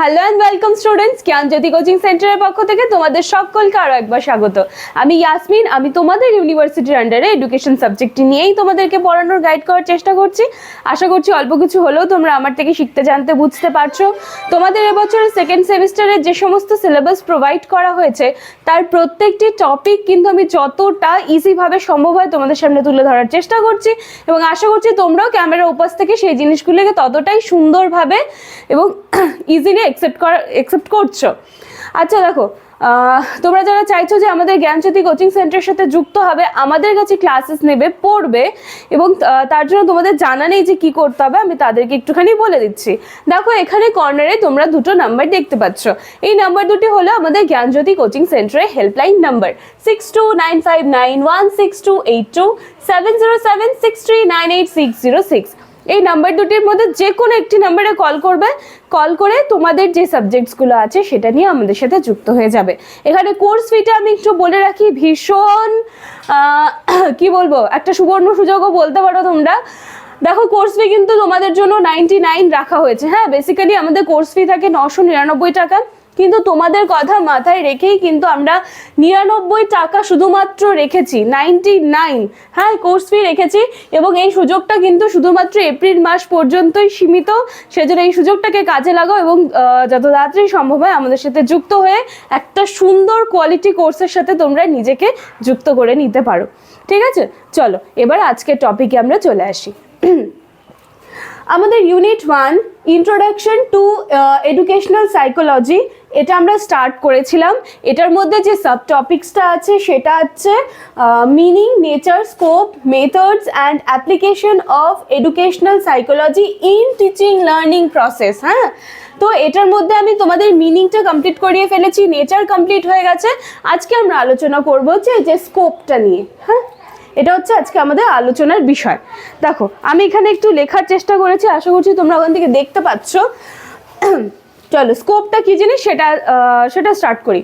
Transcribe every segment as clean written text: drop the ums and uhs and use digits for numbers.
Hello and welcome students, Gyanjyoti coaching সেন্টারের পক্ষ থেকে তোমাদের সকলকে আরও একবার স্বাগত। আমি ইয়াসমিন, আমি তোমাদের ইউনিভার্সিটির আন্ডারে এডুকেশন সাবজেক্টটি নিয়েই তোমাদেরকে পড়ানোর গাইড করার চেষ্টা করছি। আশা করছি অল্প কিছু হলেও তোমরা আমার থেকে শিখতে জানতে বুঝতে পারছো। তোমাদের এবছরের সেকেন্ড সেমিস্টারে যে সমস্ত সিলেবাস প্রোভাইড করা হয়েছে তার প্রত্যেকটি টপিক কিন্তু আমি যতটা ইজিভাবে সম্ভব হয় তোমাদের সামনে তুলে ধরার চেষ্টা করছি এবং আশা করছি তোমরাও ক্যামেরার উপাস থেকে সেই জিনিসগুলোকে ততটাই সুন্দরভাবে এবং ইজিলি একসেপ্ট করছো। আচ্ছা দেখো, তোমরা যারা চাইছো যে আমাদের জ্ঞানজ্যোতি কোচিং সেন্টারের সাথে যুক্ত হবে, আমাদের কাছে ক্লাসেস নেবে, পড়বে এবং তার জন্য তোমাদের জানা নেই যে কি করতে হবে, আমি তাদেরকে একটুখানি বলে দিচ্ছি। দেখো এখানে কর্নারে তোমরা দুটো নাম্বার দেখতে পাচ্ছ। এই নাম্বার দুটি হলো আমাদের জ্ঞানজ্যোতি কোচিং সেন্টারের হেল্পলাইন নাম্বার 6295916282 7076398606। এই নাম্বার দুটির মধ্যে যে কোনো একটি নাম্বারে কল করবে, কল করে তোমাদের যে সাবজেক্টসগুলো আছে সেটা নিয়ে আমাদের সাথে যুক্ত হয়ে যাবে। এখানে কোর্স ফিটা আমি একটু বলে রাখি, ভীষণ কি বলবো, একটা সুবর্ণ সুযোগও বলতে পারো তোমরা। দেখো কোর্স ফি কিন্তু তোমাদের জন্য 99 রাখা হয়েছে। হ্যাঁ, বেসিক্যালি আমাদের কোর্স ফি থাকে 999 টাকা, কিন্তু তোমাদের কথা মাথায় রেখেই কিন্তু আমরা 99 টাকা শুধুমাত্র রেখেছি, 99 হ্যাঁ কোর্স ফি রেখেছি এবং এই সুযোগটা কিন্তু শুধুমাত্র এপ্রিল মাস পর্যন্তই সীমিত। সেজন্য এই সুযোগটাকে কাজে লাগাও এবং যত তাড়াতাড়ি সম্ভব হয় আমাদের সাথে যুক্ত হয়ে একটা সুন্দর কোয়ালিটি কোর্সের সাথে তোমরা নিজেকে যুক্ত করে নিতে পারো। ঠিক আছে, চলো এবার আজকের টপিকে আমরা চলে আসি। আমাদের unit 1 introduction to educational psychology, এটা আমরা স্টার্ট করেছিলাম। এটার মধ্যে যে সাব টপিক্সটা আছে সেটা হচ্ছে meaning, nature, scope, methods and application of educational psychology in teaching learning process. হ্যাঁ, তো এটার মধ্যে আমি তোমাদের মিনিংটা কমপ্লিট করিয়ে ফেলেছি, নেচার কমপ্লিট হয়ে গেছে। আজকে আমরা আলোচনা করবো যে স্কোপটা নিয়ে। হ্যাঁ, এটা হচ্ছে আজকে আমাদের আলোচনার বিষয়। দেখো আমি এখানে একটু লেখার চেষ্টা করেছি, আশা করছি তোমরা ওখান থেকে দেখতে পাচ্ছ। চলো স্কোপটা কি জিনিস সেটা স্টার্ট করি।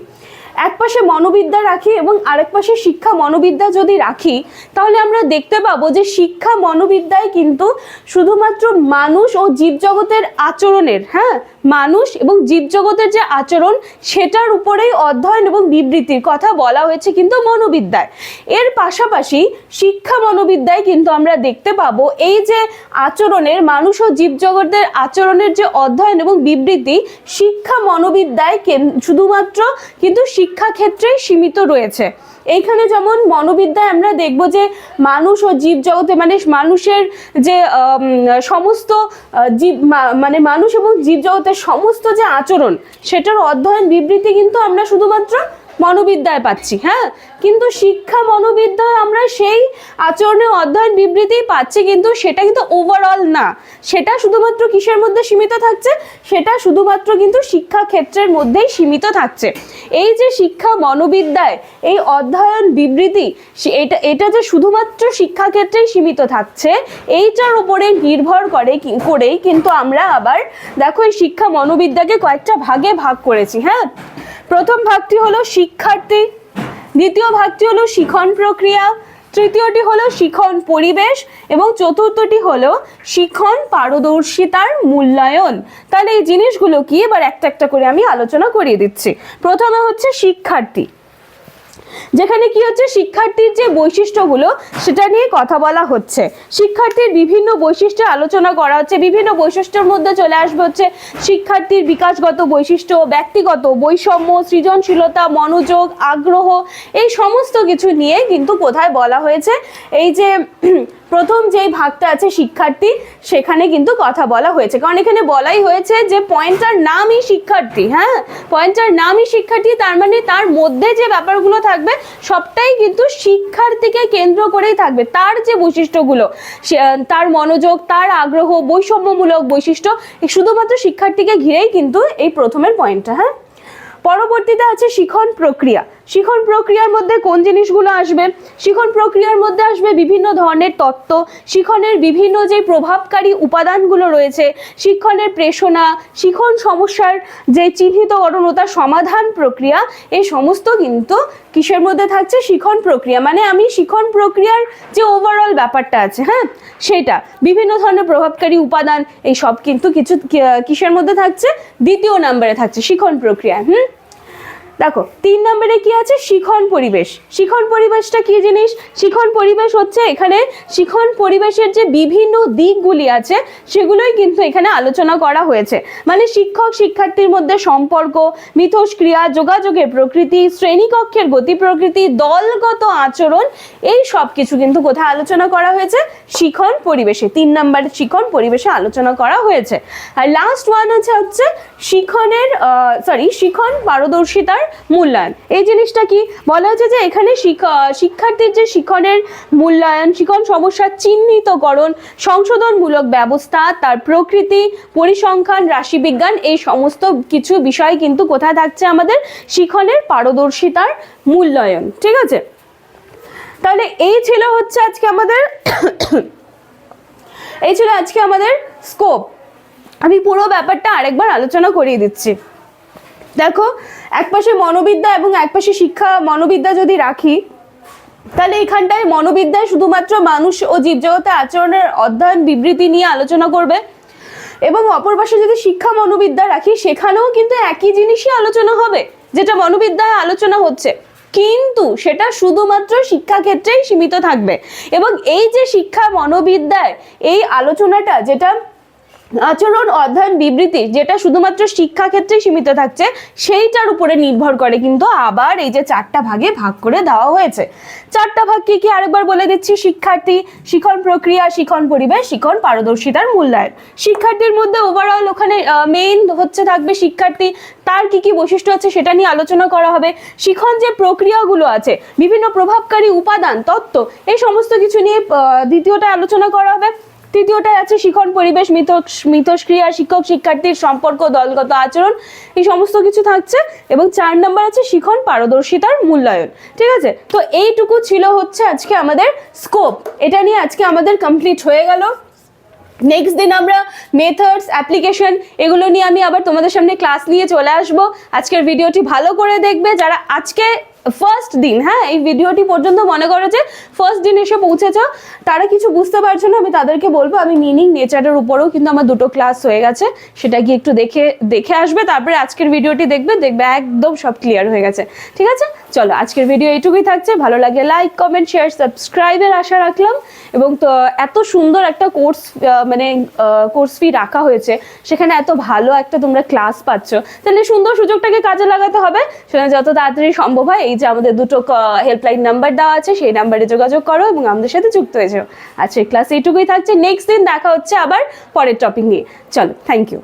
এক পাশে মনোবিদ্যা রাখি এবং আরেক পাশে শিক্ষা মনোবিদ্যা যদি রাখি, তাহলে আমরা দেখতে পাবো যে শিক্ষা মনোবিদ্যায় কিন্তু শুধুমাত্র মানুষ ও জীবজগতের আচরণের, হ্যাঁ মানুষ এবং জীবজগতের যে আচরণ সেটার উপরেই অধ্যয়ন এবং বিবৃতির কথা বলা হয়েছে কিন্তু মনোবিদ্যায়। এর পাশাপাশি শিক্ষা মনোবিদ্যায় কিন্তু আমরা দেখতে পাবো এই যে আচরণের, মানুষ ও জীবজগতের আচরণের যে অধ্যয়ন এবং বিবৃতি, শিক্ষা মনোবিদ্যায় শুধুমাত্র কিন্তু শিক্ষা ক্ষেত্রেই সীমিত রয়েছে। এইখানে যেমন মনোবিদ্যায় আমরা দেখব যে মানুষ ও জীবজগতে মানে মানুষের যে সমস্ত মানে মানুষ এবং জীবজগতের সমস্ত যে আচরণ সেটার অধ্যয়ন বিবৃতি কিন্তু আমরা শুধুমাত্র মনোবিদ্যায় পাচ্ছি। হ্যাঁ, কিন্তু শিক্ষা মনোবিদ্যায় আমরা সেই আচরণের অধ্যয়ন বিবৃতি পাচ্ছি, কিন্তু সেটা কিন্তু ওভারঅল না, সেটা শুধুমাত্র কিসের মধ্যে সীমিত থাকছে, সেটা শুধুমাত্র কিন্তু শিক্ষা ক্ষেত্রের মধ্যেই সীমিত থাকছে। এই যে শিক্ষা মনোবিদ্যায় এই অধ্যয়ন বিবৃতি এটা যে শুধুমাত্র শিক্ষা ক্ষেত্রেই সীমিত থাকছে, এইটার উপরে নির্ভর করেই কিন্তু আমরা আবার দেখো এই শিক্ষা মনোবিদ্যাকে কয়েকটা ভাগে ভাগ করেছি। হ্যাঁ, প্রথম ভাগটি হলো শিক্ষার্থী, দ্বিতীয় ভাগটি হলো শিখন প্রক্রিয়া, তৃতীয়টি হলো শিখন পরিবেশ এবং চতুর্থটি হলো শিখন পারদর্শিতার মূল্যায়ন। তাহলে এই জিনিসগুলো কি এবার একটা একটা করে আমি আলোচনা করিয়ে দিচ্ছি। প্রথমে হচ্ছে শিক্ষার্থী, যেখানে কি হচ্ছে শিক্ষার্থীর যে বৈশিষ্ট্যগুলো সেটা নিয়ে কথা বলা হচ্ছে। শিক্ষার্থীর বিভিন্ন বৈশিষ্ট্য আলোচনা করা হচ্ছে, বিভিন্ন বৈশিষ্ট্যের মধ্যে চলে আসবে হচ্ছে শিক্ষার্থীর বিকাশগত বৈশিষ্ট্য, ব্যক্তিগত বৈষম্য, সৃজনশীলতা, মনোযোগ, আগ্রহ, এই সমস্ত কিছু নিয়ে কিন্তু কোথায় বলা হয়েছে, এই যে প্রথম যেই ভাগটা আছে শিক্ষার্থী, সেখানে কিন্তু কথা বলা হয়েছে। কারণ এখানে বলাই হয়েছে যে পয়েন্টার নামই শিক্ষার্থী। হ্যাঁ, পয়েন্টার নামই শিক্ষার্থী, তার মানে তার মধ্যে যে ব্যাপারগুলো থাকবে সবটাই কিন্তু শিক্ষার্থীকে কেন্দ্র করেই থাকবে। তার যে বৈশিষ্ট্যগুলো, তার মনোযোগ, তার আগ্রহ, বৈষম্যমূলক বৈশিষ্ট্য, শুধুমাত্র শিক্ষার্থীকে ঘিরেই কিন্তু এই প্রথমের পয়েন্টটা। হ্যাঁ, পরবর্তীতে আছে শিখন প্রক্রিয়া। শিখন প্রক্রিয়ার মধ্যে কোন জিনিসগুলো আসবে? শিখন প্রক্রিয়ার মধ্যে আসবে বিভিন্ন ধরনের তত্ত্ব, শিখনের বিভিন্ন যে প্রভাবকারী উপাদানগুলো রয়েছে, শিখনের প্রেষণা, শিখন সমস্যার যে চিহ্নিতকরণ ও তার সমাধান প্রক্রিয়া, এই সমস্ত কিন্তু কিসের মধ্যে থাকছে? শিখন প্রক্রিয়া। মানে আমি শিখন প্রক্রিয়ার যে ওভারঅল ব্যাপারটা আছে, হ্যাঁ, সেটা বিভিন্ন ধরনের প্রভাবকারী উপাদান, এই সব কিন্তু কিছু কিসের মধ্যে থাকছে? দ্বিতীয় নম্বরে থাকছে শিখন প্রক্রিয়া। দেখো 3 নম্বরে কি আছে? শিখন পরিবেশ। শিখন পরিবেশটা কি জিনিস? শিখন পরিবেশ হচ্ছে এখানে শিখন পরিবেশের যে বিভিন্ন দিকগুলি আছে সেগুলোই কিন্তু এখানে আলোচনা করা হয়েছে। মানে শিক্ষক শিক্ষার্থীর মধ্যে সম্পর্ক, মিথস্ক্রিয়া, যোগাযোগের প্রকৃতি, শ্রেণীকক্ষের গতি প্রকৃতি, দলগত আচরণ, এই সব কিছু কিন্তু কোথায় আলোচনা করা হয়েছে? শিখন পরিবেশে। 3 নম্বর শিখন পরিবেশে আলোচনা করা হয়েছে। আর লাস্ট ওয়ান হচ্ছে শিখনের শিখন পারদর্শিতার মূল্যায়ন। এই জিনিসটা কি বলা হচ্ছে? যে এখানে শিক্ষার্থীর যে শিখনের মূল্যায়ন, শিখন সমস্যার চিহ্নিতকরণ, সংশোধনমূলক ব্যবস্থা, তার প্রকৃতি, পরিসংখ্যান, রাশিবিজ্ঞান, এই সমস্ত কিছু বিষয় কিন্তু কোথায় থাকছে? আমাদের শিখনের পারদর্শিতার মূল্যায়ন। ঠিক আছে, তাহলে এই ছিল আজকে আমাদের স্কোপ। আমি পুরো ব্যাপারটা আরেকবার আলোচনা করিয়ে দিচ্ছি। দেখো, একপাশে মনোবিদ্যা এবং একপাশে শিক্ষা মনোবিদ্যা যদি রাখি, তাহলে এখানটায় মনোবিদ্যায় শুধুমাত্র মানুষ ও জীবজগতের আচরণের অধ্যয়ন বিবৃতি নিয়ে আলোচনা করবে, এবং অপর পাশে যদি শিক্ষা মনোবিদ্যা রাখি, সেখানেও কিন্তু একই জিনিসই আলোচনা হবে যেটা মনোবিদ্যায় আলোচনা হচ্ছে, কিন্তু সেটা শুধুমাত্র শিক্ষাক্ষেত্রেই সীমিত থাকবে। এবং এই যে শিক্ষা মনোবিদ্যায় এই আলোচনাটা, যেটা আচরণ অধ্যয়ন বিবৃতি, যেটা শুধুমাত্র শিক্ষাক্ষেত্রে সীমিত থাকছে, সেইটার উপরে নির্ভর করে কিন্তু আবার এই যে 4টা ভাগে ভাগ করে দেওয়া হয়েছে। 4টা ভাগ কি কি আরেকবার বলে দিচ্ছি। শিক্ষার্থী, শিখন প্রক্রিয়া, শিখন পরিবেশ, শিখন পারদর্শিতার মূল্যায়ন। শিক্ষার্থীর মধ্যে ওভারঅল ওখানে মেইন থাকবে শিক্ষার্থী, তার কি কি বৈশিষ্ট্য আছে সেটা নিয়ে আলোচনা করা হবে। শিখন যে প্রক্রিয়াগুলো আছে, বিভিন্ন প্রভাবকারী উপাদান, তত্ত্ব, এই সমস্ত কিছু নিয়ে দ্বিতীয়টা আলোচনা করা হবে। তৃতীয়টায় আছে শিখন পরিবেশ, মিথস্ক্রিয়া, শিক্ষক শিক্ষার্থীর সম্পর্ক, দলগত আচরণ, এই সমস্ত কিছু থাকছে। এবং 4 নম্বর আছে শিখন পারদর্শিতার মূল্যায়ন। ঠিক আছে, তো এইটুকু ছিল আজকে আমাদের স্কোপ। এটা নিয়ে আজকে আমাদের কমপ্লিট হয়ে গেল। নেক্সট দিন আমরা মেথডস, অ্যাপ্লিকেশন, এগুলো নিয়ে আমি আবার তোমাদের সামনে ক্লাস নিয়ে চলে আসব। আজকের ভিডিওটি ভালো করে দেখবে। যারা আজকে ফার্স্ট দিন, হ্যাঁ, এই ভিডিওটি পর্যন্ত মনে করো যে ফার্স্ট দিন এসে পৌঁছেছ, তারা কিছু বুঝতে পারছো না, আমি তাদেরকে বলবো আমি মিনিং নেচারের উপরেও কিন্তু আমার 2টো ক্লাস হয়ে গেছে, সেটা গিয়ে একটু দেখে আসবে। তারপরে আজকের ভিডিওটি দেখবে একদম সব ক্লিয়ার হয়ে গেছে। ঠিক আছে, চলো আজকের ভিডিও এইটুকুই থাকছে। ভালো লাগে লাইক, কমেন্ট, শেয়ার, সাবস্ক্রাইবের আশা রাখলাম। এবং তো এত সুন্দর একটা কোর্স ফি রাখা হয়েছে, সেখানে এত ভালো একটা তোমরা ক্লাস পাচ্ছ, তাহলে সুন্দর সুযোগটাকে কাজে লাগাতে হবে। সেখানে যত তাড়াতাড়ি সম্ভব হয়, এই যে আমাদের 2টো হেল্পলাইন নাম্বার দেওয়া আছে, সেই নাম্বারে যোগাযোগ করো এবং আমাদের সাথে যুক্ত হয়ে যাও। আজকের ক্লাস এইটুকুই থাকছে। নেক্সট দিন দেখা হচ্ছে আবার পরের টপিক নিয়ে। চলো, থ্যাংক ইউ।